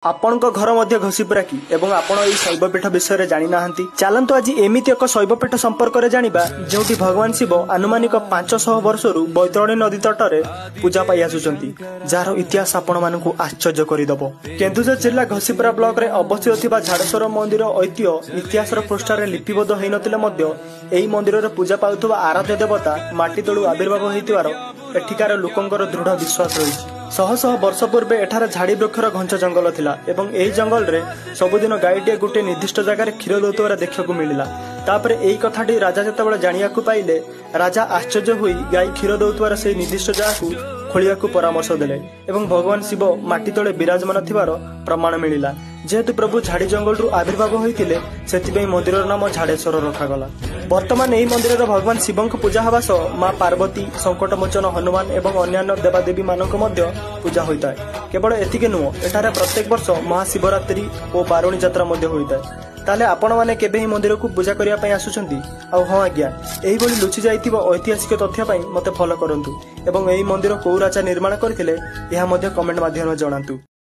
ଆପଣଙ୍କ ଘର ମଧ୍ୟ ଘଷିପୁରା କି ଏବଂ ଆପଣ ଏହି ଶୈବପୀଠ ବିଷୟରେ ଜାଣିନାହାନ୍ତି? ଚାଲନ୍ତୁ ଆଜି ଏମିତି ଏକ ଶୈବପୀଠ ସମ୍ପର୍କରେ ଜାଣିବା ଯେଉଁଠି ଭଗବାନ ଶିବ ଆନୁମାନିକ 500 ବର୍ଷରୁ ବୈତରଣୀ ନଦୀ ତଟରେ ପୂଜା ପାଇ ଆସୁଛନ୍ତି, ଯାହାର ଇତିହାସ ଆପଣମାନଙ୍କୁ ଆଶ୍ଚର୍ଯ୍ୟ କରିଦେବ। କେନ୍ଦୁଝର ଜିଲ୍ଲା ଘଷିପୁରା ବ୍ଲକରେ ଅବସ୍ଥିତ ଥିବା ଝାଡେଶ୍ୱର ମନ୍ଦିର ଐତିହ୍ୟ ଇତିହାସର ପୃଷ୍ଠାରେ ଲିପିବଦ୍ଧ ହୋଇନଥିଲେ ମଧ୍ୟ ଏହି ମନ୍ଦିରରେ ପୂଜା ପାଉଥିବା ଆରାଧ୍ୟ ଦେବତା ମାଟି ତଳୁ ଆବିର୍ଭାବ ହୋଇଥିବାର ଏଠିକାର ଲୋକଙ୍କର ଦୃଢ ବିଶ୍ୱାସ ରହିଛି। ଶହ ଶହ ବର୍ଷ ପୂର୍ବେ ଏଠାରେ ଝାଡ଼ି ବୃକ୍ଷର ଘଞ୍ଚ ଜଙ୍ଗଲ ଥିଲା ଏବଂ ଏହି ଜଙ୍ଗଲରେ ସବୁଦିନ ଗାଈଟିଏ ଗୋଟିଏ ନିର୍ଦ୍ଦିଷ୍ଟ ଜାଗାରେ କ୍ଷୀର ଦେଉଥିବାର ଦେଖିବାକୁ ମିଳିଲା। ତାପରେ ଏହି କଥାଟି ରାଜା ଯେତେବେଳେ ଜାଣିବାକୁ ପାଇଲେ, ରାଜା ଆଶ୍ଚର୍ଯ୍ୟ ହୋଇ ଗାଈ କ୍ଷୀର ଦେଉଥିବାର ସେହି ନିର୍ଦ୍ଦିଷ୍ଟ ଜାଗାକୁ ଖୋଳିବାକୁ ପରାମର୍ଶ ଦେଲେ ଏବଂ ଭଗବାନ ଶିବ ମାଟି ତଳେ ବିରାଜମାନ ଥିବାର ପ୍ରମାଣ ମିଳିଲା। ଯେହେତୁ ପ୍ରଭୁ ଝାଡ଼ି ଜଙ୍ଗଲରୁ ଆବିର୍ଭାବ ହୋଇଥିଲେ, ସେଥିପାଇଁ ମନ୍ଦିରର ନାମ ଝାଡେଶ୍ୱର ରଖାଗଲା। ବର୍ତ୍ତମାନ ଏହି ମନ୍ଦିରରେ ଭଗବାନ ଶିବଙ୍କ ପୂଜା ହେବା ସହ ମା ପାର୍ବତୀ, ସଙ୍କଟମୋଚନ ହନୁମାନ ଏବଂ ଅନ୍ୟାନ୍ୟ ଦେବାଦେବୀ ମାନଙ୍କ ମଧ୍ୟ ପୂଜା ହୋଇଥାଏ। କେବଳ ଏତିକି ନୁହଁ, ଏଠାରେ ପ୍ରତ୍ୟେକ ବର୍ଷ ମହାଶିବରାତ୍ରି ଓ ବାରୁଣୀ ଯାତ୍ରା ମଧ୍ୟ ହୋଇଥାଏ। ତାହେଲେ ଆପଣମାନେ କେବେ ଏହି ମନ୍ଦିରକୁ ପୂଜା କରିବା ପାଇଁ ଆସୁଛନ୍ତି? ଆଉ ହଁ ଆଜ୍ଞା, ଏହିଭଳି ଲୁଚି ଯାଇଥିବା ଐତିହାସିକ ତଥ୍ୟ ପାଇଁ ମୋତେ ଫଲୋ କରନ୍ତୁ ଏବଂ ଏହି ମନ୍ଦିର କୋଉ ରାଜା ନିର୍ମାଣ କରିଥିଲେ ଏହା ମଧ୍ୟ କମେଣ୍ଟ ମାଧ୍ୟମରେ ଜଣାନ୍ତୁ।